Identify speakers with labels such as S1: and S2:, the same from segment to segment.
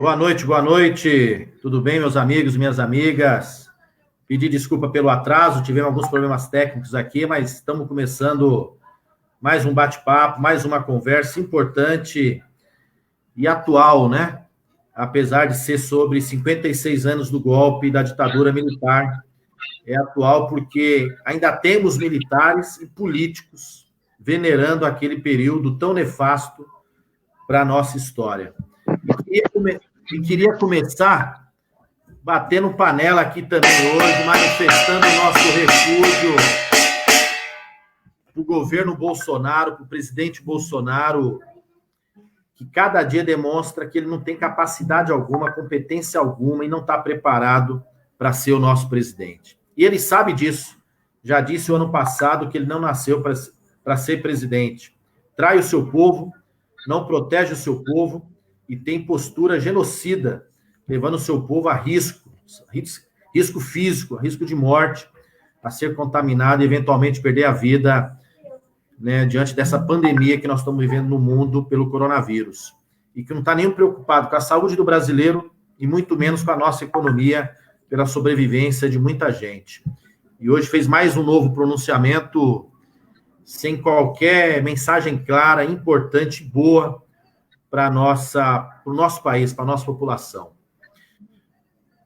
S1: Boa noite, boa noite. Tudo bem, meus amigos, minhas amigas? Pedi desculpa pelo atraso, tivemos alguns problemas técnicos aqui, mas estamos começando mais um bate-papo, mais uma conversa importante e atual, né? Apesar de ser sobre 56 anos do golpe da ditadura militar, é atual porque ainda temos militares e políticos venerando aquele período tão nefasto para a nossa história. E queria começar batendo panela aqui também hoje, manifestando o nosso repúdio para o governo Bolsonaro, para o presidente Bolsonaro, que cada dia demonstra que ele não tem capacidade alguma, competência alguma e não está preparado para ser o nosso presidente. E ele sabe disso. Já disse o ano passado que ele não nasceu para ser presidente. Trai o seu povo, não protege o seu povo e tem postura genocida, levando o seu povo a risco físico, a risco de morte, a ser contaminado e eventualmente perder a vida, né, diante dessa pandemia que nós estamos vivendo no mundo pelo coronavírus. E que não está nem preocupado com a saúde do brasileiro e muito menos com a nossa economia, pela sobrevivência de muita gente. E hoje fez mais um novo pronunciamento sem qualquer mensagem clara, importante, boa para o nosso país, para a nossa população.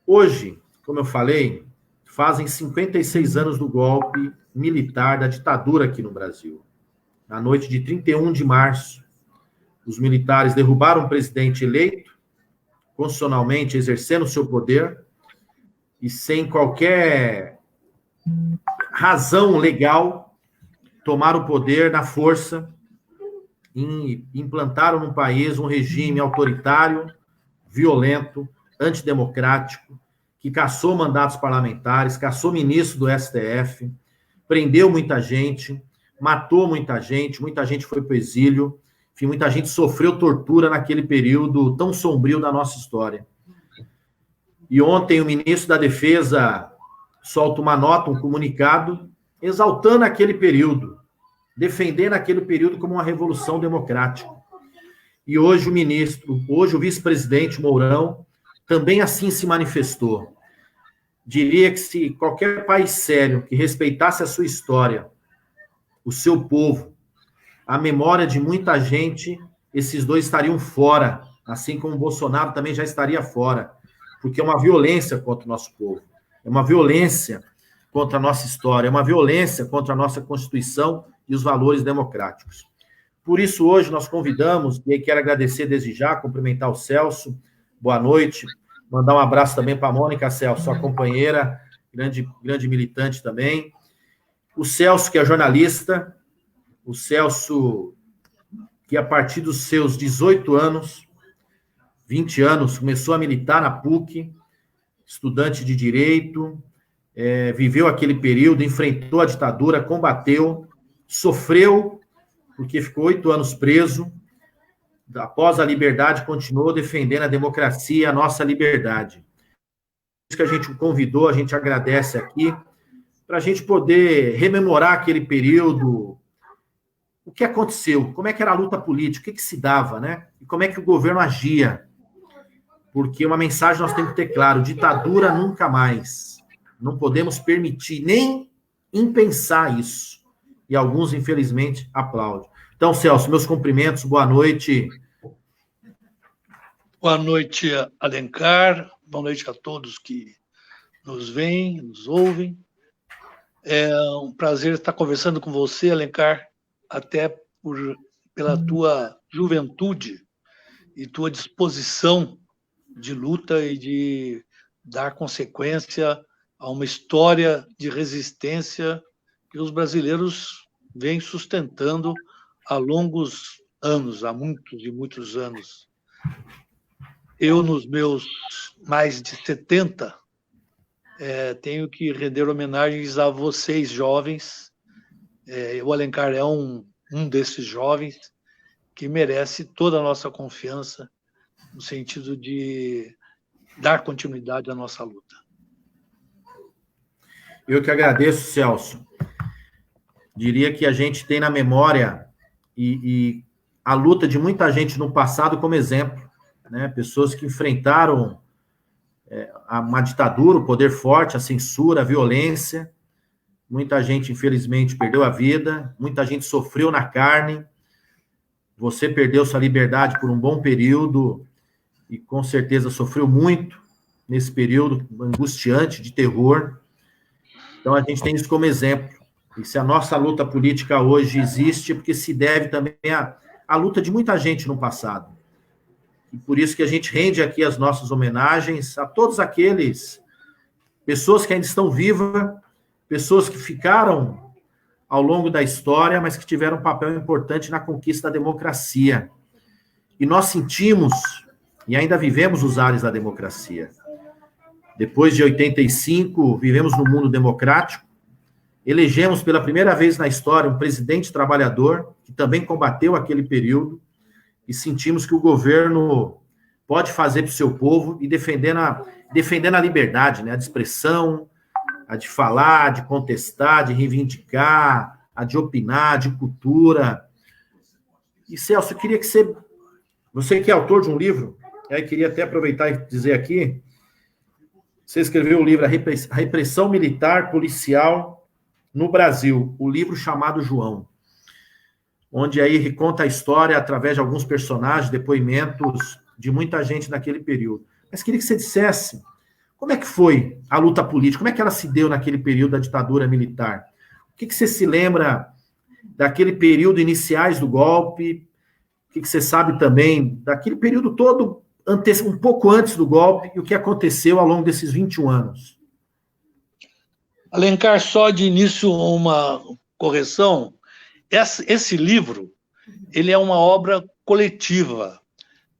S1: Hoje, como eu falei, fazem 56 anos do golpe militar, da ditadura aqui no Brasil. Na noite de 31 de março, os militares derrubaram um presidente eleito, constitucionalmente exercendo o seu poder, e sem qualquer razão legal, tomaram o poder na força e implantaram no país um regime autoritário, violento, antidemocrático, que cassou mandatos parlamentares, cassou ministro do STF, prendeu muita gente, matou muita gente foi para o exílio, enfim, muita gente sofreu tortura naquele período tão sombrio da nossa história. E ontem o ministro da Defesa solta uma nota, um comunicado, exaltando aquele período, defendendo aquele período como uma revolução democrática. E hoje o vice-presidente Mourão também assim se manifestou. Diria que se qualquer país sério que respeitasse a sua história, o seu povo, a memória de muita gente, esses dois estariam fora, assim como o Bolsonaro também já estaria fora, porque é uma violência contra o nosso povo, é uma violência contra a nossa história, é uma violência contra a nossa Constituição e os valores democráticos. Por isso, hoje, nós convidamos, e aí quero agradecer desde já, cumprimentar o Celso, boa noite, mandar um abraço também para a Mônica, Celso, sua companheira, grande militante também, o Celso, que é jornalista, o Celso, que a partir dos seus 18 anos, 20 anos, começou a militar na PUC, estudante de Direito, viveu aquele período, enfrentou a ditadura, combateu, sofreu, porque ficou 8 anos preso, após a liberdade, continuou defendendo a democracia e a nossa liberdade. Isso que a gente o convidou, a gente agradece aqui, para a gente poder rememorar aquele período, o que aconteceu, como é que era a luta política, o que se dava, né? E como é que o governo agia. Porque uma mensagem nós temos que ter claro, ditadura nunca mais. Não podemos permitir nem impensar isso. E alguns, infelizmente, aplaudem. Então, Celso, meus cumprimentos, boa noite.
S2: Boa noite, Alencar, boa noite a todos que nos veem, nos ouvem. É um prazer estar conversando com você, Alencar, até pela tua juventude e tua disposição de luta e de dar consequência a uma história de resistência que os brasileiros vêm sustentando há longos anos, há muitos e muitos anos. Eu, nos meus mais de 70, tenho que render homenagens a vocês, jovens. O Alencar é um desses jovens que merece toda a nossa confiança no sentido de dar continuidade à nossa luta.
S1: Eu que agradeço, Celso. Diria que a gente tem na memória e a luta de muita gente no passado como exemplo, né? Pessoas que enfrentaram uma ditadura, o poder forte, a censura, a violência. Muita gente, infelizmente, perdeu a vida, muita gente sofreu na carne. Você perdeu sua liberdade por um bom período e, com certeza, sofreu muito nesse período angustiante de terror. Então, a gente tem isso como exemplo. E se a nossa luta política hoje existe, é porque se deve também à luta de muita gente no passado. E por isso que a gente rende aqui as nossas homenagens a todos aqueles, pessoas que ainda estão vivas, pessoas que ficaram ao longo da história, mas que tiveram um papel importante na conquista da democracia. E nós sentimos, e ainda vivemos os ares da democracia. Depois de 85, vivemos num mundo democrático, elegemos pela primeira vez na história um presidente trabalhador, que também combateu aquele período, e sentimos que o governo pode fazer para o seu povo e defendendo a liberdade, né, a de expressão, a de falar, de contestar, de reivindicar, a de opinar, de cultura. E, Celso, eu queria que você que é autor de um livro, aí queria até aproveitar e dizer aqui, você escreveu o livro A Repressão Militar Policial no Brasil, o livro chamado João, onde aí conta a história através de alguns personagens, depoimentos de muita gente naquele período. Mas queria que você dissesse como é que foi a luta política, como é que ela se deu naquele período da ditadura militar? O que você se lembra daquele período iniciais do golpe? O que você sabe também daquele período todo, um pouco antes do golpe, e o que aconteceu ao longo desses 21 anos?
S2: Alencar, só de início uma correção. Esse livro, ele é uma obra coletiva,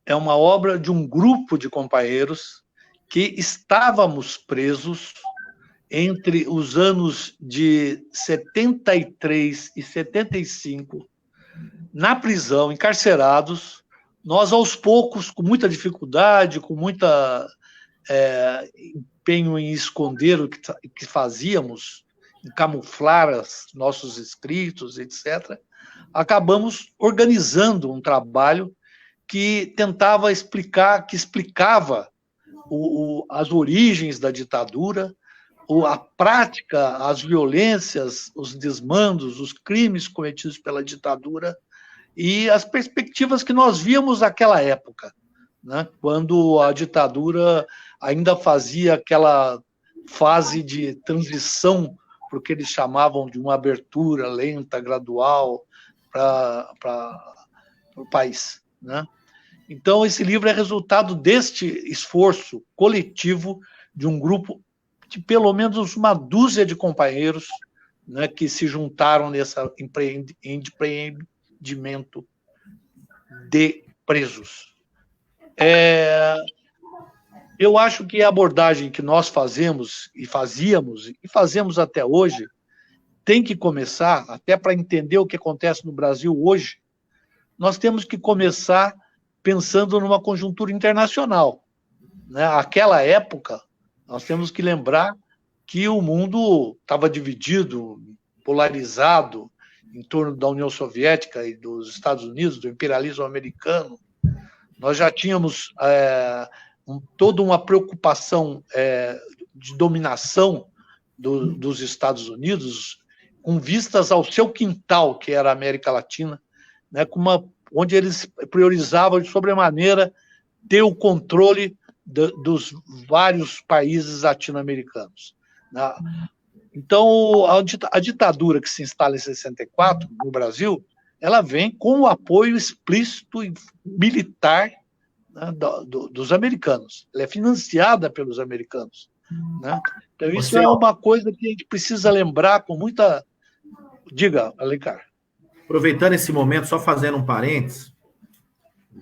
S2: é uma obra de um grupo de companheiros que estávamos presos entre os anos de 73 e 75, na prisão, encarcerados. Nós, aos poucos, com muita dificuldade, com muita empenho em esconder o que fazíamos, em camuflar nossos escritos, etc., acabamos organizando um trabalho que tentava explicar, que explicava as origens da ditadura, a prática, as violências, os desmandos, os crimes cometidos pela ditadura e as perspectivas que nós víamos naquela época, né, quando a ditadura ainda fazia aquela fase de transição, porque eles chamavam de uma abertura lenta, gradual, para o país, né? Então, esse livro é resultado deste esforço coletivo de um grupo de pelo menos uma dúzia de companheiros, né, que se juntaram nesse empreendimento de presos. Eu acho que a abordagem que nós fazemos e fazíamos e fazemos até hoje tem que começar, até para entender o que acontece no Brasil hoje, nós temos que começar pensando numa conjuntura internacional, né? Aquela época, nós temos que lembrar que o mundo estava dividido, polarizado, em torno da União Soviética e dos Estados Unidos, do imperialismo americano. Nós já tínhamos toda uma preocupação de dominação dos Estados Unidos, com vistas ao seu quintal, que era a América Latina, né, onde eles priorizavam de sobremaneira ter o controle dos vários países latino-americanos, né? Então, a ditadura que se instala em 64 no Brasil, ela vem com o apoio explícito e militar, né, dos americanos. Ela é financiada pelos americanos, né? Então, isso é uma coisa que a gente precisa lembrar com muita... Diga, Alencar.
S1: Aproveitando esse momento, só fazendo um parênteses,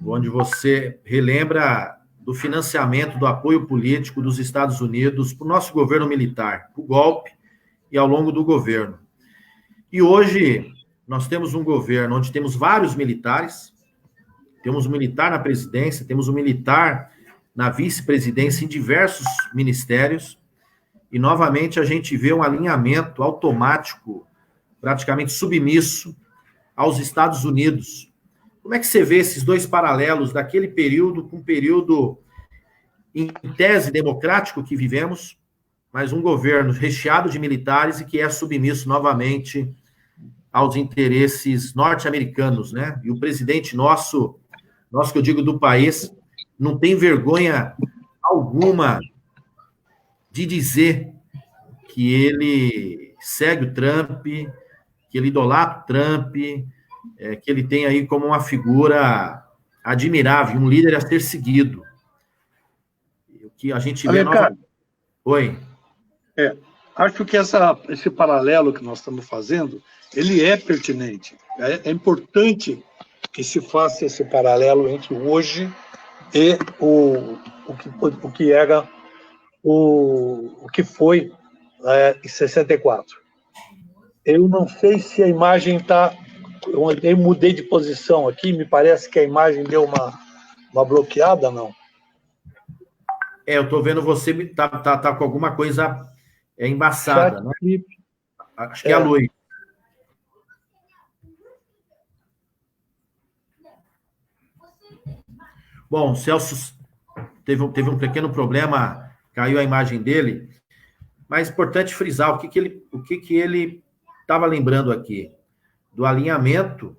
S1: onde você relembra do financiamento, do apoio político dos Estados Unidos para o nosso governo militar, para o golpe e ao longo do governo. E hoje nós temos um governo onde temos vários militares, temos um militar na presidência, temos um militar na vice-presidência em diversos ministérios, e novamente a gente vê um alinhamento automático, praticamente submisso aos Estados Unidos, Como é que você vê esses dois paralelos daquele período com o período, em tese, democrático que vivemos, mas um governo recheado de militares e que é submisso novamente aos interesses norte-americanos, né? E o presidente nosso que eu digo do país, não tem vergonha alguma de dizer que ele segue o Trump, que ele idolatra o Trump, que ele tem aí como uma figura admirável, um líder a ser seguido. O que a gente vê... Oi.
S2: Acho que esse paralelo que nós estamos fazendo, ele é pertinente. É importante que se faça esse paralelo entre hoje e o que era o que foi em 64. Eu não sei se a imagem está... Eu mudei de posição aqui, me parece que a imagem deu uma bloqueada, não?
S1: Eu estou vendo você tá com alguma coisa embaçada, né? Acho que é a luz. Bom, o Celso teve um pequeno problema, caiu a imagem dele, mas é importante frisar o que ele estava lembrando aqui, do alinhamento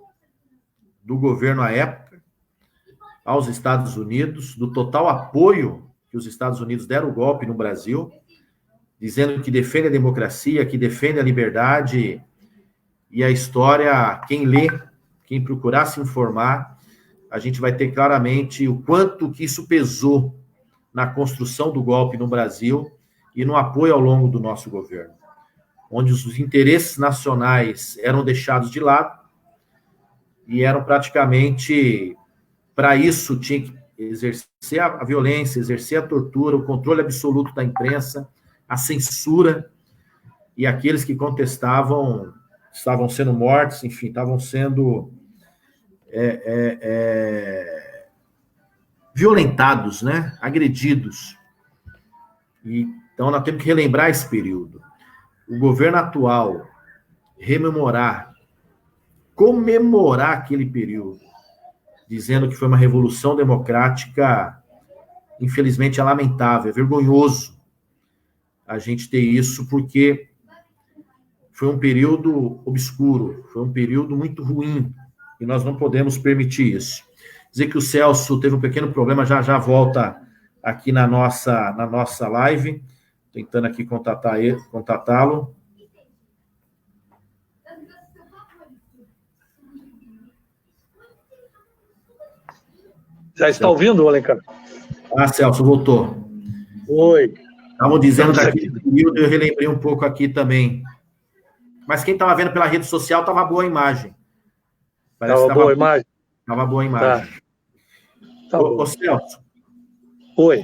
S1: do governo à época aos Estados Unidos, do total apoio que os Estados Unidos deram o golpe no Brasil, dizendo que defende a democracia, que defende a liberdade, e a história, quem lê, quem procurar se informar, a gente vai ter claramente o quanto que isso pesou na construção do golpe no Brasil e no apoio ao longo do nosso governo, onde os interesses nacionais eram deixados de lado e eram praticamente, para isso, tinha que exercer a violência, exercer a tortura, o controle absoluto da imprensa, a censura, e aqueles que contestavam estavam sendo mortos, enfim, estavam sendo violentados, né? Agredidos. Então, nós temos que relembrar esse período. O governo atual, comemorar aquele período, dizendo que foi uma revolução democrática, infelizmente é lamentável, é vergonhoso a gente ter isso, porque foi um período obscuro, foi um período muito ruim, e nós não podemos permitir isso. Dizer que o Celso teve um pequeno problema, já volta aqui na nossa live, tentando aqui contatá-lo.
S2: Já está ouvindo, Alencar?
S1: Celso, voltou.
S2: Oi.
S1: Estavam dizendo daquele período, eu relembrei um pouco aqui também. Mas quem estava vendo pela rede social, estava boa a imagem.
S2: Estava boa a imagem?
S1: Estava boa a imagem. Ô, Celso.
S2: Oi.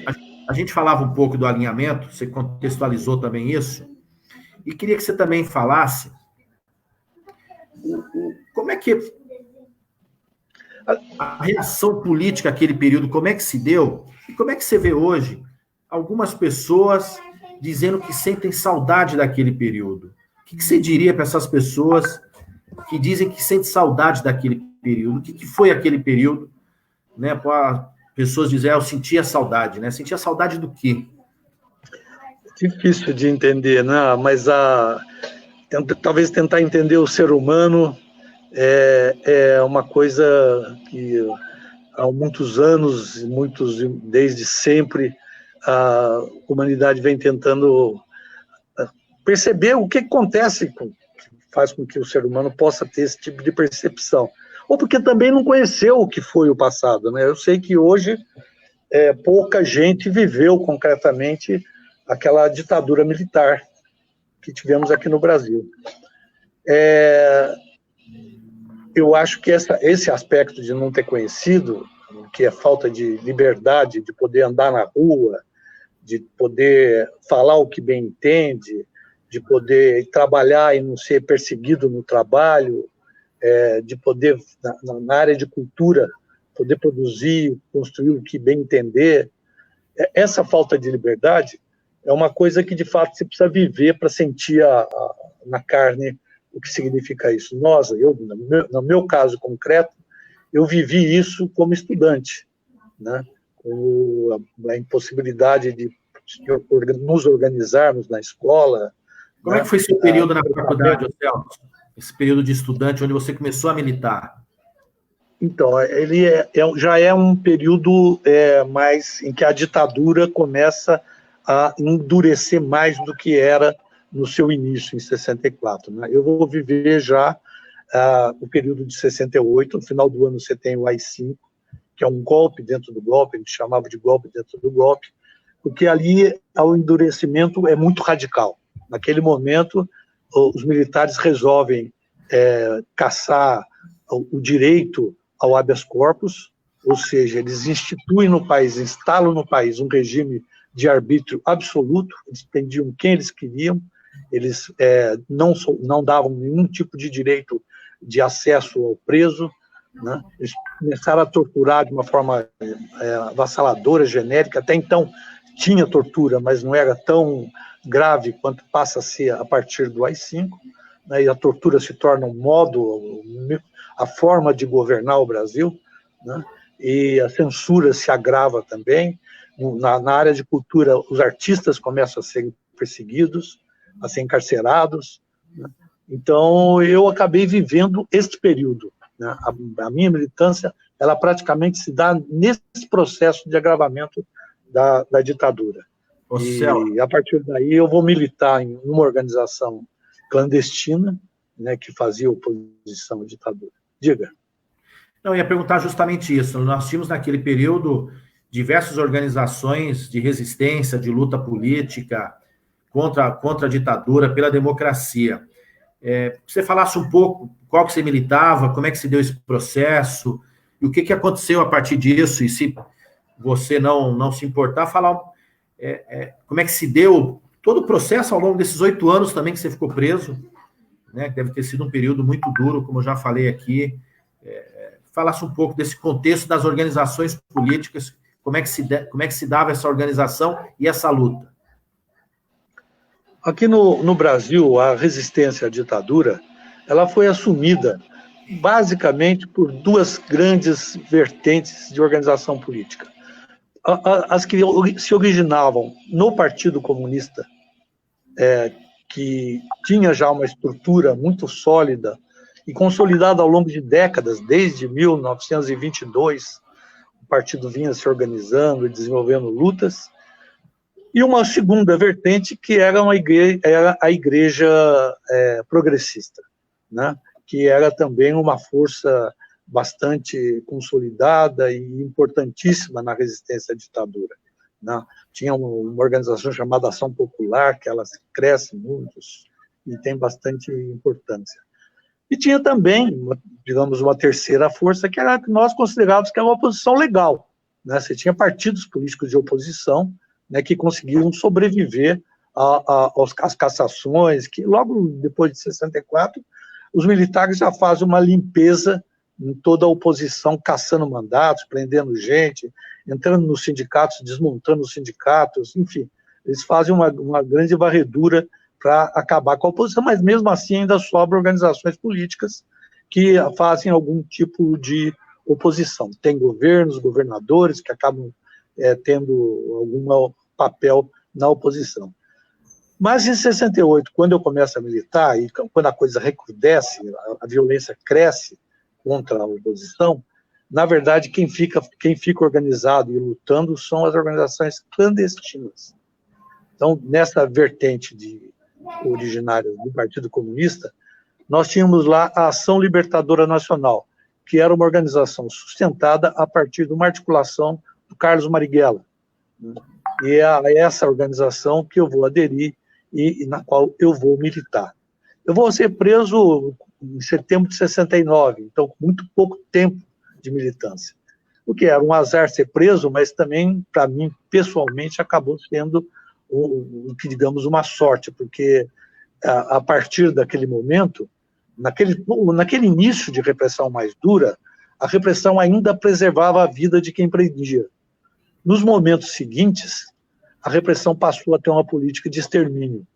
S1: A gente falava um pouco do alinhamento, você contextualizou também isso, e queria que você também falasse como é que a reação política naquele período, como é que se deu, e como é que você vê hoje algumas pessoas dizendo que sentem saudade daquele período. O que você diria para essas pessoas que dizem que sentem saudade daquele período? O que foi aquele período, né, para pessoas dizerem, eu sentia saudade, né? Sentia saudade do quê?
S2: Difícil de entender, né? Mas talvez tentar entender o ser humano é uma coisa que há muitos anos, desde sempre, a humanidade vem tentando perceber o que acontece, que faz com que o ser humano possa ter esse tipo de percepção. Ou porque também não conheceu o que foi o passado, né? Eu sei que hoje pouca gente viveu concretamente aquela ditadura militar que tivemos aqui no Brasil. Eu acho que esse aspecto de não ter conhecido, que é falta de liberdade, de poder andar na rua, de poder falar o que bem entende, de poder trabalhar e não ser perseguido no trabalho, de poder, na área de cultura, poder produzir, construir o que bem entender. Essa falta de liberdade é uma coisa que, de fato, você precisa viver para sentir na carne o que significa isso. No meu caso concreto,
S3: eu vivi isso como estudante, né? Com a impossibilidade de nos organizarmos na escola.
S1: Como é que foi seu período na faculdade, Celso? Esse período de estudante, onde você começou a militar?
S3: Então, ele já é um período mais em que a ditadura começa a endurecer mais do que era no seu início, em 64. Né? Eu vou viver já o período de 68, no final do ano você tem o AI-5, que é um golpe dentro do golpe, a gente chamava de golpe dentro do golpe, porque ali o endurecimento é muito radical. Naquele momento, os militares resolvem caçar o direito ao habeas corpus, ou seja, eles instituem no país, instalam no país um regime de arbítrio absoluto, eles prendiam quem eles queriam, eles não davam nenhum tipo de direito de acesso ao preso, né? Eles começaram a torturar de uma forma avassaladora, genérica. Até então tinha tortura, mas não era tão grave quanto passa a ser a partir do AI-5, né? E a tortura se torna um modo, a forma de governar o Brasil, né? E a censura se agrava também. Na área de cultura, os artistas começam a ser perseguidos, a ser encarcerados, né? Então, eu acabei vivendo este período, né? A minha militância, ela praticamente se dá nesse processo de agravamento da ditadura. E, a partir daí, eu vou militar em uma organização clandestina, né, que fazia oposição à ditadura. Diga.
S1: Não, eu ia perguntar justamente isso. Nós tínhamos, naquele período, diversas organizações de resistência, de luta política contra a ditadura, pela democracia. Você falasse um pouco qual que você militava, como é que se deu esse processo, e o que aconteceu a partir disso, e se você não se importar, falar como é que se deu todo o processo ao longo desses 8 anos também que você ficou preso, né? Deve ter sido um período muito duro, como eu já falei aqui. Falasse um pouco desse contexto das organizações políticas, como é que se dava essa organização e essa luta.
S3: Aqui no Brasil, a resistência à ditadura, ela foi assumida basicamente por 2 grandes vertentes de organização política. As que se originavam no Partido Comunista, que tinha já uma estrutura muito sólida e consolidada ao longo de décadas, desde 1922, o partido vinha se organizando e desenvolvendo lutas, e uma segunda vertente que era a igreja progressista, né? Que era também uma força bastante consolidada e importantíssima na resistência à ditadura, né? Tinha uma organização chamada Ação Popular, que ela cresce muito e tem bastante importância. E tinha também, digamos, uma terceira força, que era que nós considerávamos que era uma oposição legal, né? Você tinha partidos políticos de oposição, né, que conseguiram sobreviver às cassações, que logo depois de 64, os militares já fazem uma limpeza em toda a oposição, caçando mandatos, prendendo gente, entrando nos sindicatos, desmontando os sindicatos, enfim, eles fazem uma grande varredura para acabar com a oposição, mas mesmo assim ainda sobram organizações políticas que fazem algum tipo de oposição. Tem governos, governadores que acabam tendo algum papel na oposição. Mas em 68, quando eu começo a militar, e quando a coisa recrudesce, a violência cresce contra a oposição, na verdade, quem fica organizado e lutando são as organizações clandestinas. Então, nessa vertente originária do Partido Comunista, nós tínhamos lá a Ação Libertadora Nacional, que era uma organização sustentada a partir de uma articulação do Carlos Marighella. E é essa organização que eu vou aderir e na qual eu vou militar. Eu vou ser preso em setembro de 69, então muito pouco tempo de militância. O que era um azar ser preso, mas também, para mim, pessoalmente, acabou sendo, digamos, uma sorte, porque a partir daquele momento, naquele início de repressão mais dura, a repressão ainda preservava a vida de quem prendia. Nos momentos seguintes, a repressão passou a ter uma política de extermínio.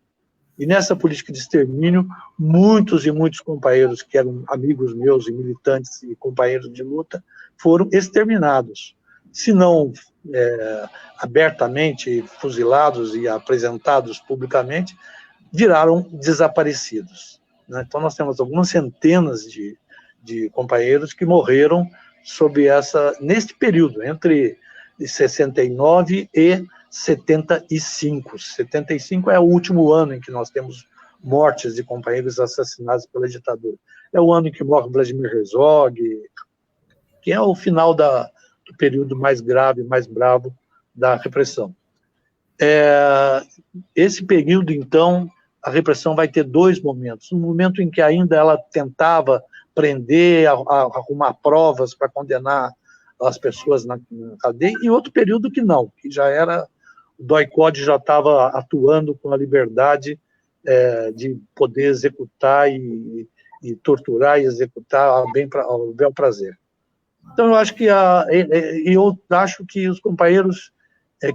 S3: E nessa política de extermínio, muitos e muitos companheiros que eram amigos meus e militantes e companheiros de luta foram exterminados. Se não abertamente fuzilados e apresentados publicamente, viraram desaparecidos, né? Então, nós temos algumas centenas de companheiros que morreram neste período, entre 69 e 75. 75 é o último ano em que nós temos mortes de companheiros assassinados pela ditadura. É o ano em que morre Vladimir Herzog, que é o final do período mais grave, mais bravo da repressão. Esse período, então, a repressão vai ter dois momentos. Um momento em que ainda ela tentava prender, arrumar provas para condenar as pessoas na cadeia, e outro período que não, que já era, o DOI-CODE já estava atuando com a liberdade de poder executar e torturar e executar ao bel prazer. Então, eu acho que os companheiros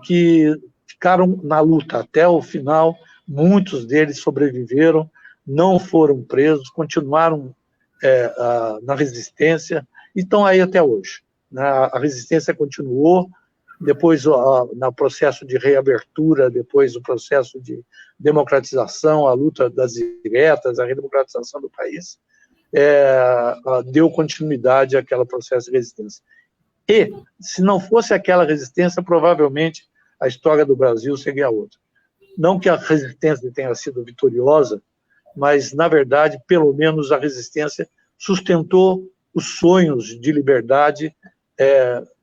S3: que ficaram na luta até o final, muitos deles sobreviveram, não foram presos, continuaram na resistência e estão aí até hoje. A resistência continuou, depois no processo de reabertura, depois o processo de democratização, a luta das diretas, a redemocratização do país, deu continuidade àquele processo de resistência. E, se não fosse aquela resistência, provavelmente a história do Brasil seria outra. Não que a resistência tenha sido vitoriosa, mas, na verdade, pelo menos a resistência sustentou os sonhos de liberdade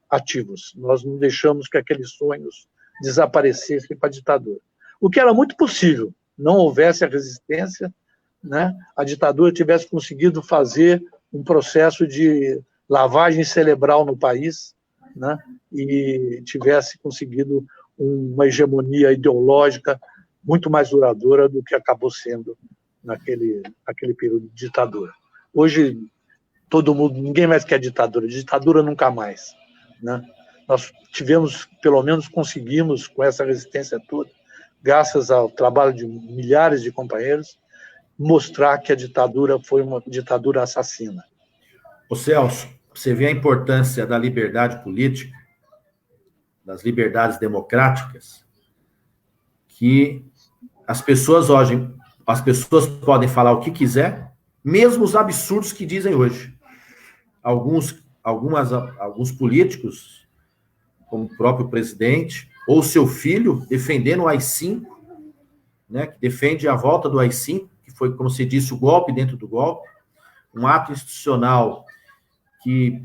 S3: ativos. Nós não deixamos que aqueles sonhos desaparecessem para a ditadura. O que era muito possível, não houvesse a resistência, né, a ditadura tivesse conseguido fazer um processo de lavagem cerebral no país, né, e tivesse conseguido uma hegemonia ideológica muito mais duradoura do que acabou sendo naquele período de ditadura. Hoje, ninguém mais quer ditadura nunca mais, né? Nós pelo menos conseguimos, com essa resistência toda, graças ao trabalho de milhares de companheiros, mostrar que a ditadura foi uma ditadura assassina.
S1: Ô Celso, você vê a importância da liberdade política, das liberdades democráticas, que as pessoas podem falar o que quiser, mesmo os absurdos que dizem hoje. Alguns políticos, como o próprio presidente, ou seu filho, defendendo o AI-5, né, que defende a volta do AI-5, que foi, como se disse, o golpe dentro do golpe, um ato institucional que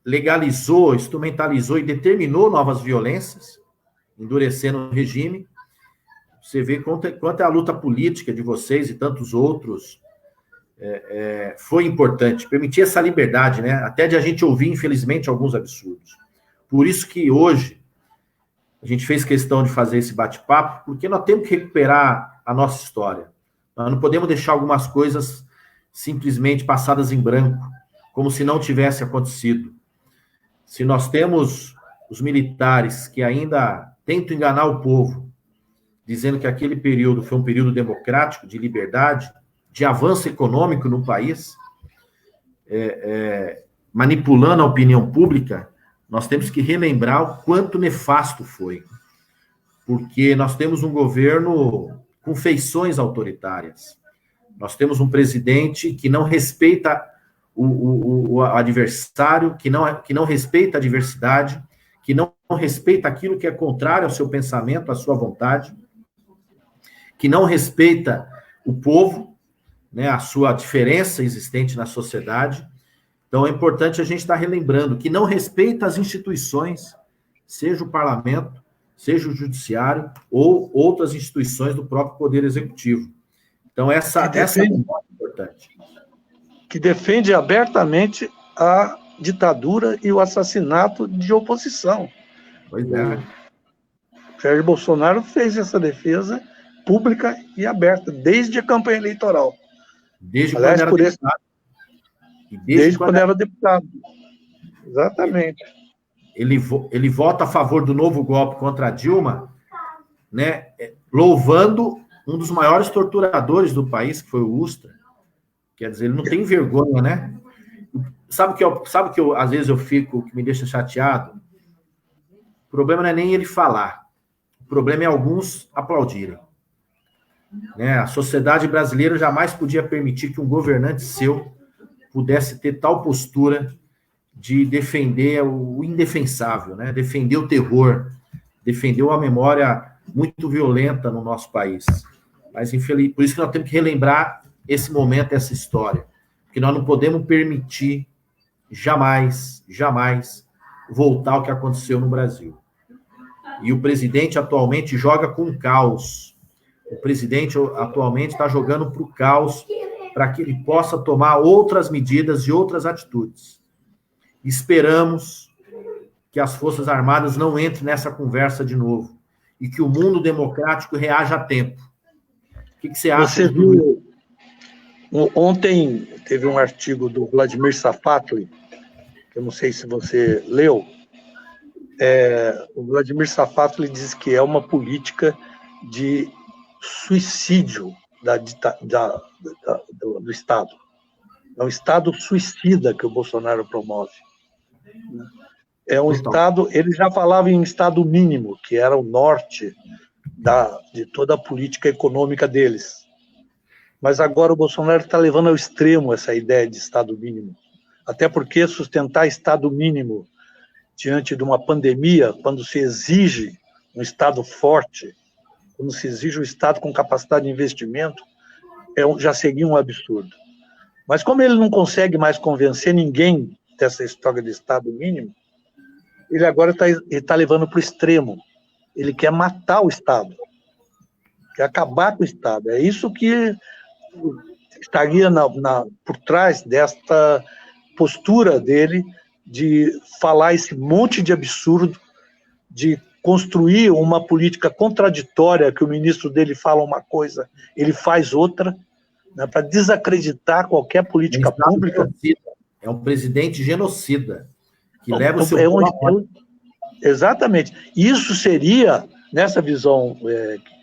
S1: legalizou, instrumentalizou e determinou novas violências, endurecendo o regime. Você vê quanto é a luta política de vocês e tantos outros foi importante, permitir essa liberdade, né? Até de a gente ouvir, infelizmente, alguns absurdos. Por isso que hoje a gente fez questão de fazer esse bate-papo, porque nós temos que recuperar a nossa história. Nós não podemos deixar algumas coisas simplesmente passadas em branco, como se não tivesse acontecido. Se nós temos os militares que ainda tentam enganar o povo, dizendo que aquele período foi um período democrático, de liberdade, de avanço econômico no país, manipulando a opinião pública, nós temos que relembrar o quanto nefasto foi. Porque nós temos um governo com feições autoritárias. Nós temos um presidente que não respeita o adversário, que não respeita a diversidade, que não respeita aquilo que é contrário ao seu pensamento, à sua vontade, que não respeita o povo, né, a sua diferença existente na sociedade. Então, é importante a gente estar relembrando que não respeita as instituições, seja o parlamento, seja o judiciário, ou outras instituições do próprio Poder Executivo. Então, essa é muito importante.
S3: Que defende abertamente a ditadura e o assassinato de oposição.
S1: Pois é.
S3: O Jair Bolsonaro fez essa defesa pública e aberta, desde a campanha eleitoral.
S1: Desde quando era deputado.
S3: Desde quando era deputado. Exatamente.
S1: Ele vota a favor do novo golpe contra a Dilma, né, louvando um dos maiores torturadores do país, que foi o Ustra. Quer dizer, ele não tem vergonha, né? Sabe que eu às vezes eu fico, que me deixa chateado? O problema não é nem ele falar. O problema é alguns aplaudirem. Né? A sociedade brasileira jamais podia permitir que um governante seu pudesse ter tal postura de defender o indefensável, né? Defender o terror, defender uma memória muito violenta no nosso país. Mas, infeliz, por isso que nós temos que relembrar esse momento, essa história. Porque nós não podemos permitir jamais voltar ao que aconteceu no Brasil. E o presidente atualmente joga com o caos. O presidente atualmente está jogando para o caos para que ele possa tomar outras medidas e outras atitudes. Esperamos que as Forças Armadas não entrem nessa conversa de novo e que o mundo democrático reaja a tempo. O que você acha?
S3: Você viu... Ontem teve um artigo do Vladimir Safatli, que eu não sei se você leu. O Vladimir Safatli diz que é uma política de suicídio do Estado. É um Estado suicida que o Bolsonaro promove. É um Estado... Ele já falava em Estado mínimo, que era o norte de toda a política econômica deles. Mas agora o Bolsonaro está levando ao extremo essa ideia de Estado mínimo. Até porque sustentar Estado mínimo diante de uma pandemia, quando se exige um Estado forte, quando se exige um Estado com capacidade de investimento, já seria um absurdo. Mas como ele não consegue mais convencer ninguém dessa história de Estado mínimo, ele agora está levando para o extremo. Ele quer matar o Estado, quer acabar com o Estado. É isso que estaria por trás desta postura dele de falar esse monte de absurdo, de construir uma política contraditória, que o ministro dele fala uma coisa, ele faz outra, né, para desacreditar qualquer política pública.
S1: É um presidente genocida, que leva o seu povo.
S3: Exatamente. Isso seria, nessa visão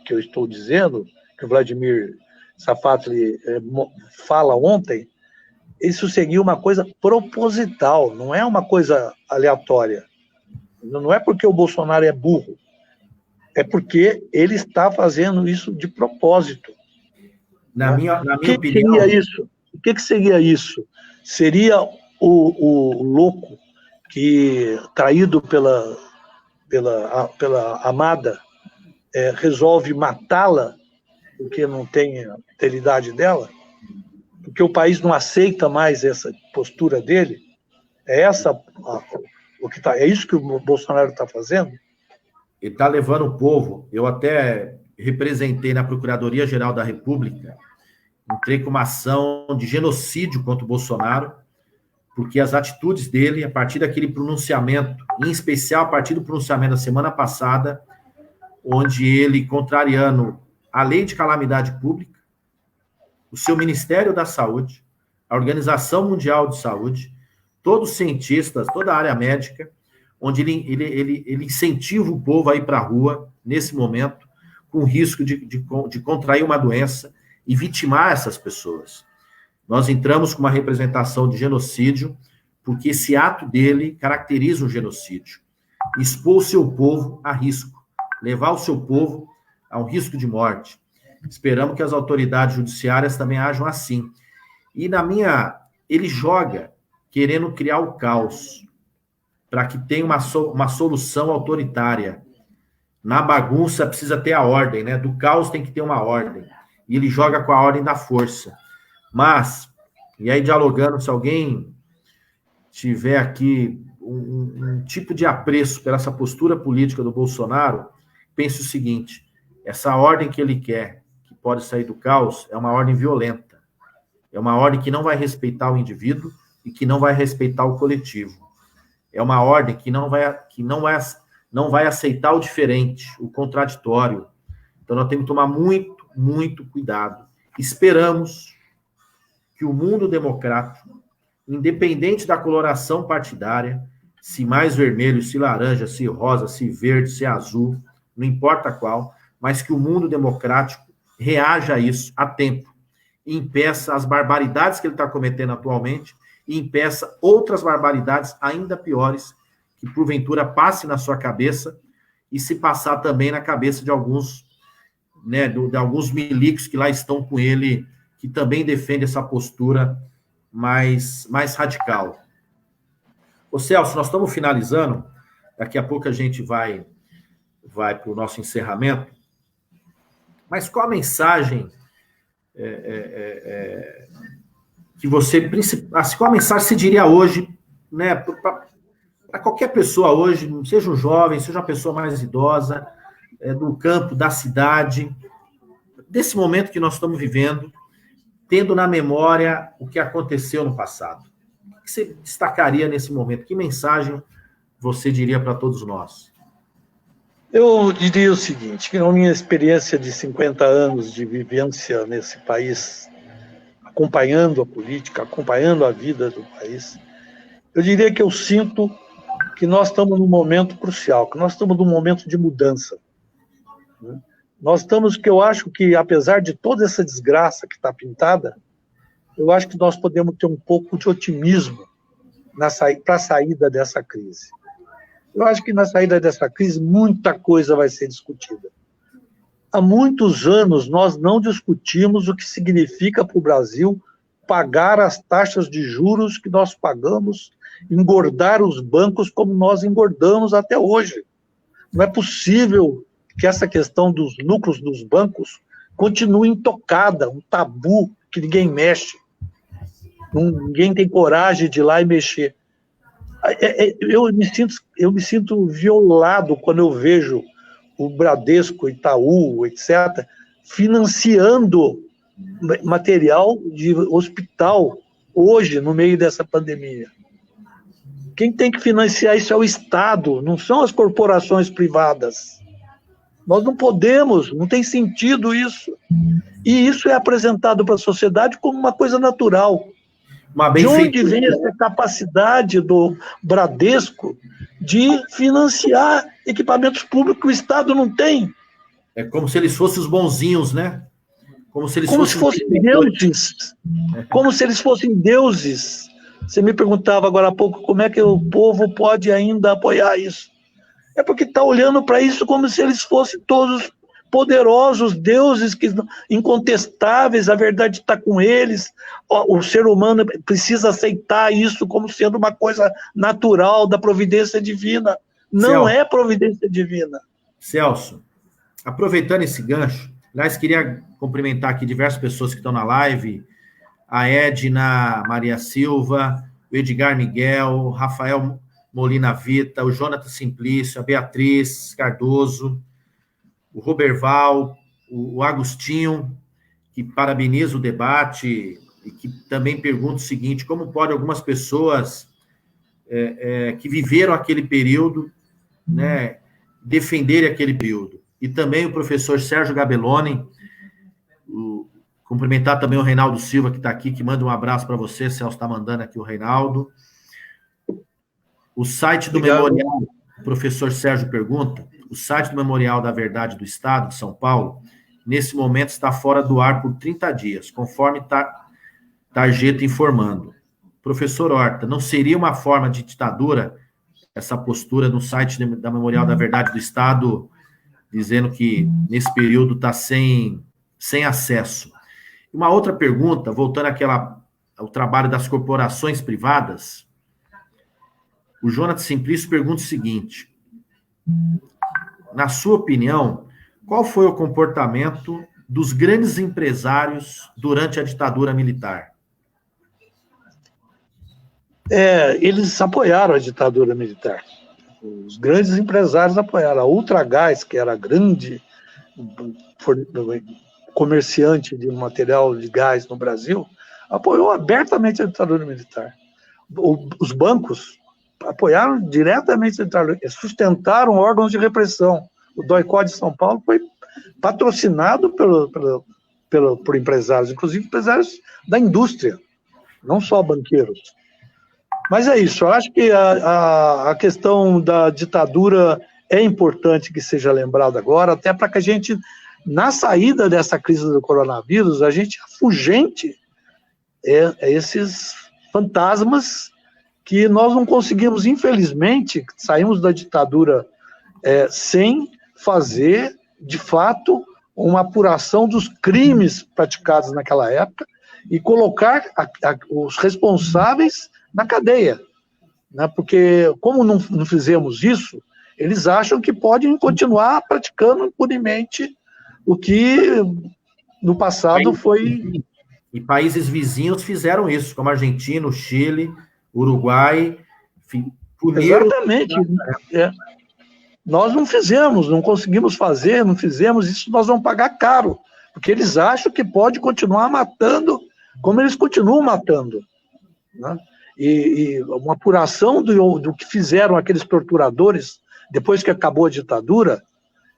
S3: que eu estou dizendo, que o Vladimir Safatli fala ontem, isso seria uma coisa proposital, não é uma coisa aleatória. Não é porque o Bolsonaro é burro, é porque ele está fazendo isso de propósito.
S1: Na minha opinião...
S3: Seria isso? O que seria isso? Seria o louco que, traído pela amada, resolve matá-la porque não tem a fidelidade dela? Porque o país não aceita mais essa postura dele? É isso que o Bolsonaro está fazendo?
S1: Ele está levando o povo. Eu até representei na Procuradoria-Geral da República, entrei com uma ação de genocídio contra o Bolsonaro, porque as atitudes dele, a partir daquele pronunciamento, em especial a partir do pronunciamento da semana passada, onde ele, contrariando a lei de calamidade pública, o seu Ministério da Saúde, a Organização Mundial de Saúde, todos os cientistas, toda a área médica, onde ele incentiva o povo a ir para a rua, nesse momento, com risco de contrair uma doença e vitimar essas pessoas. Nós entramos com uma representação de genocídio, porque esse ato dele caracteriza um genocídio. Expor o seu povo a risco, levar o seu povo a um risco de morte. Esperamos que as autoridades judiciárias também ajam assim. E ele joga querendo criar o caos, para que tenha uma solução autoritária. Na bagunça precisa ter a ordem, né? Do caos tem que ter uma ordem. E ele joga com a ordem da força. Mas, e aí dialogando, se alguém tiver aqui um tipo de apreço pela essa postura política do Bolsonaro, pense o seguinte: essa ordem que ele quer, que pode sair do caos, é uma ordem violenta. É uma ordem que não vai respeitar o indivíduo e que não vai respeitar o coletivo. É uma ordem que não vai aceitar o diferente, o contraditório. Então, nós temos que tomar muito, muito cuidado. Esperamos que o mundo democrático, independente da coloração partidária, se mais vermelho, se laranja, se rosa, se verde, se azul, não importa qual, mas que o mundo democrático reaja a isso a tempo, e impeça as barbaridades que ele está cometendo atualmente, e impeça outras barbaridades ainda piores, que porventura passe na sua cabeça, e se passar também na cabeça de alguns, né, de alguns milicos que lá estão com ele, que também defende essa postura mais radical. Ô Celso, nós estamos finalizando, daqui a pouco a gente vai para o nosso encerramento, mas qual a mensagem que você, qual a mensagem você diria hoje, né, para qualquer pessoa hoje, seja um jovem, seja uma pessoa mais idosa, do campo, da cidade, desse momento que nós estamos vivendo, tendo na memória o que aconteceu no passado? O que você destacaria nesse momento? Que mensagem você diria para todos nós?
S3: Eu diria o seguinte, que na minha experiência de 50 anos de vivência nesse país, acompanhando a política, acompanhando a vida do país, eu diria que eu sinto que nós estamos num momento crucial, que nós estamos num momento de mudança. Nós estamos, que eu acho que, apesar de toda essa desgraça que está pintada, eu acho que nós podemos ter um pouco de otimismo para a saída dessa crise. Eu acho que na saída dessa crise muita coisa vai ser discutida. Há muitos anos nós não discutimos o que significa para o Brasil pagar as taxas de juros que nós pagamos, engordar os bancos como nós engordamos até hoje. Não é possível que essa questão dos lucros dos bancos continue intocada, um tabu que ninguém mexe. Ninguém tem coragem de ir lá e mexer. Eu me sinto violado quando eu vejo o Bradesco, Itaú, etc., financiando material de hospital hoje, no meio dessa pandemia. Quem tem que financiar isso é o Estado, não são as corporações privadas. Nós não podemos, não tem sentido isso. E isso é apresentado para a sociedade como uma coisa natural. De onde vem essa capacidade do Bradesco de financiar equipamentos públicos que o Estado não tem?
S1: É como se eles fossem os bonzinhos, né? Como se
S3: fossem deuses. Como se eles fossem deuses. Você me perguntava agora há pouco como é que o povo pode ainda apoiar isso. É porque está olhando para isso como se eles fossem todos poderosos, deuses incontestáveis, a verdade está com eles, o ser humano precisa aceitar isso como sendo uma coisa natural da providência divina. Não é providência divina.
S1: Celso, aproveitando esse gancho, aliás, queria cumprimentar aqui diversas pessoas que estão na live, a Edna Maria Silva, o Edgar Miguel, Rafael Molina Vita, o Jonathan Simplício, a Beatriz Cardoso, o Roberval, o Agostinho, que parabeniza o debate e que também pergunta o seguinte: como pode algumas pessoas que viveram aquele período, né, defenderem aquele período? E também o professor Sérgio Gabelloni, cumprimentar também o Reinaldo Silva, que está aqui, que manda um abraço para você. Celso está mandando aqui o Reinaldo. O site do Memorial, o professor Sérgio pergunta, o site do Memorial da Verdade do Estado de São Paulo, nesse momento está fora do ar por 30 dias, conforme Targeta informando. Professor Horta, não seria uma forma de ditadura essa postura no site da Memorial da Verdade do Estado, dizendo que nesse período está sem acesso? Uma outra pergunta, voltando ao trabalho das corporações privadas, o Jonathan Simplício pergunta o seguinte: na sua opinião, qual foi o comportamento dos grandes empresários durante a ditadura militar?
S3: Eles apoiaram a ditadura militar. Os grandes empresários apoiaram. A Ultragás, que era grande comerciante de material de gás no Brasil, apoiou abertamente a ditadura militar. Os bancos apoiaram diretamente a ditadura, sustentaram órgãos de repressão. O DOI-CODE de São Paulo foi patrocinado por empresários, inclusive empresários da indústria, não só banqueiros. Mas é isso, eu acho que a questão da ditadura é importante que seja lembrada agora, até para que a gente na saída dessa crise do coronavírus, a gente afugente esses fantasmas que nós não conseguimos, infelizmente, saímos da ditadura sem fazer, de fato, uma apuração dos crimes praticados naquela época e colocar os responsáveis na cadeia, né? Porque, como não fizemos isso, eles acham que podem continuar praticando impunemente o que no passado foi...
S1: E países vizinhos fizeram isso, como Argentina, Chile, Uruguai, puniram...
S3: Exatamente. Nós não fizemos, não conseguimos fazer, não fizemos, isso nós vamos pagar caro, porque eles acham que pode continuar matando como eles continuam matando, né? E uma apuração do que fizeram aqueles torturadores depois que acabou a ditadura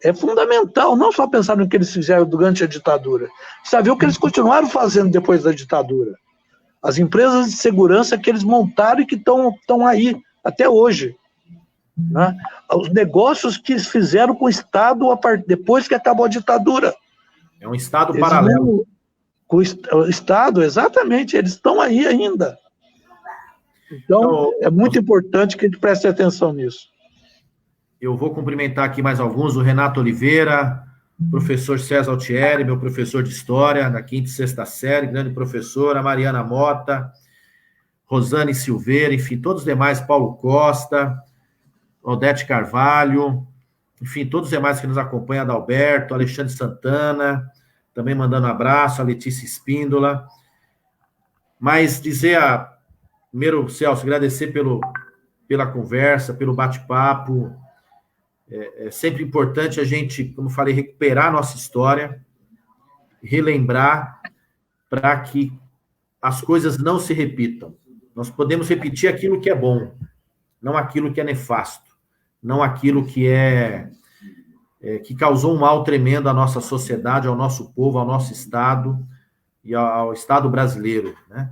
S3: é fundamental, não só pensar no que eles fizeram durante a ditadura, saber o que eles continuaram fazendo depois da ditadura. As empresas de segurança que eles montaram e que estão aí até hoje, né? Os negócios que fizeram com o Estado depois que acabou a ditadura.
S1: É um Estado paralelo.
S3: Com o Estado, exatamente, eles estão aí ainda. Então, é muito importante que a gente preste atenção nisso.
S1: Eu vou cumprimentar aqui mais alguns, o Renato Oliveira, professor César Altieri, meu professor de História, da 5ª e 6ª série, grande professora, Mariana Mota, Rosane Silveira, enfim, todos os demais, Paulo Costa, Odete Carvalho, enfim, todos os demais que nos acompanham, Adalberto, Alexandre Santana, também mandando um abraço, a Letícia Espíndola. Mas primeiro, Celso, agradecer pela conversa, pelo bate-papo. É sempre importante a gente, como falei, recuperar a nossa história, relembrar, para que as coisas não se repitam. Nós podemos repetir aquilo que é bom, não aquilo que é nefasto, não aquilo que que causou um mal tremendo à nossa sociedade, ao nosso povo, ao nosso Estado e ao Estado brasileiro, né?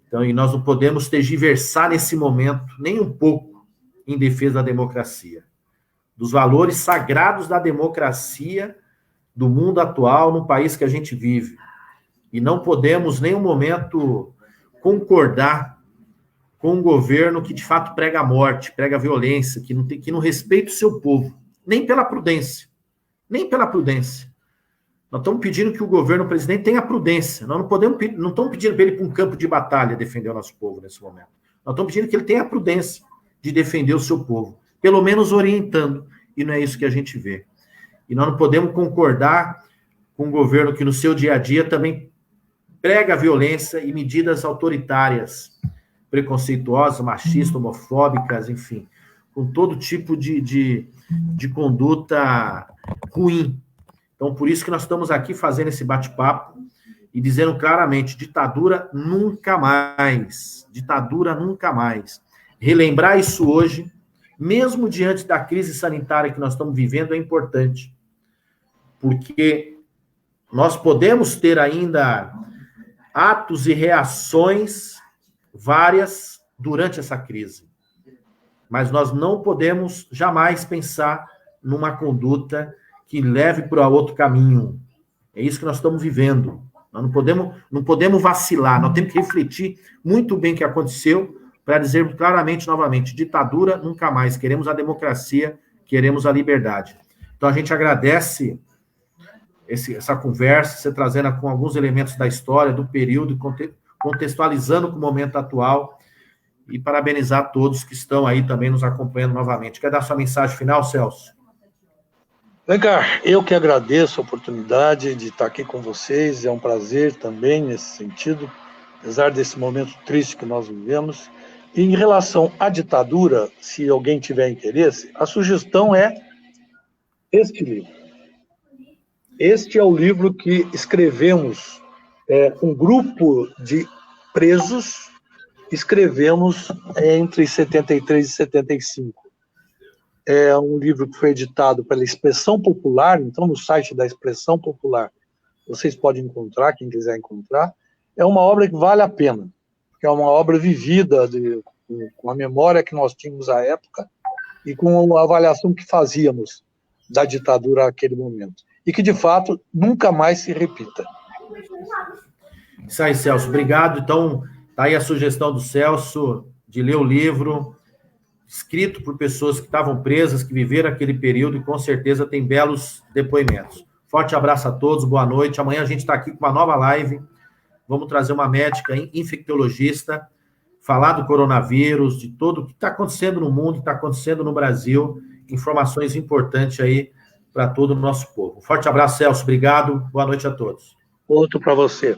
S1: Então, e nós não podemos tergiversar nesse momento nem um pouco em defesa da democracia, dos valores sagrados da democracia do mundo atual, no país que a gente vive. E não podemos, em nenhum momento, concordar com um governo que, de fato, prega a morte, prega a violência, que não respeita o seu povo, nem pela prudência. Nem pela prudência. Nós estamos pedindo que o governo, o presidente, tenha prudência. Nós não estamos pedindo para ele ir para um campo de batalha defender o nosso povo nesse momento. Nós estamos pedindo que ele tenha a prudência de defender o seu povo, pelo menos orientando, e não é isso que a gente vê. E nós não podemos concordar com um governo que, no seu dia a dia, também prega a violência e medidas autoritárias, preconceituosas, machistas, homofóbicas, enfim, com todo tipo de conduta ruim. Então, por isso que nós estamos aqui fazendo esse bate-papo e dizendo claramente, ditadura nunca mais. Ditadura nunca mais. Relembrar isso hoje, mesmo diante da crise sanitária que nós estamos vivendo, é importante. Porque nós podemos ter ainda atos e reações várias durante essa crise. Mas nós não podemos jamais pensar numa conduta que leve para outro caminho. É isso que nós estamos vivendo. Nós não podemos vacilar, nós temos que refletir muito bem o que aconteceu para dizer claramente, novamente, ditadura nunca mais, queremos a democracia, queremos a liberdade. Então a gente agradece essa conversa, você trazendo com alguns elementos da história, do período, contextualizando com o momento atual, e parabenizar todos que estão aí também nos acompanhando novamente. Quer dar sua mensagem final, Celso?
S3: Edgar, eu que agradeço a oportunidade de estar aqui com vocês, é um prazer também nesse sentido, apesar desse momento triste que nós vivemos. E em relação à ditadura, se alguém tiver interesse, a sugestão é este livro. Este é o livro que escrevemos, um grupo de presos, escrevemos entre 73 e 75. É um livro que foi editado pela Expressão Popular, então no site da Expressão Popular vocês podem encontrar, quem quiser encontrar. É uma obra que vale a pena, porque é uma obra vivida, com a memória que nós tínhamos à época e com a avaliação que fazíamos da ditadura naquele momento. e que, de fato, nunca mais se repita.
S1: Isso aí, Celso. Obrigado. Então, tá aí a sugestão do Celso de ler o livro, escrito por pessoas que estavam presas, que viveram aquele período e com certeza tem belos depoimentos. Forte abraço a todos, boa noite. Amanhã a gente está aqui com uma nova live. Vamos trazer uma médica infectologista, falar do coronavírus, de tudo o que está acontecendo no mundo, que está acontecendo no Brasil. Informações importantes aí para todo o nosso povo. Forte abraço, Celso. Obrigado. Boa noite a todos.
S3: Outro para você.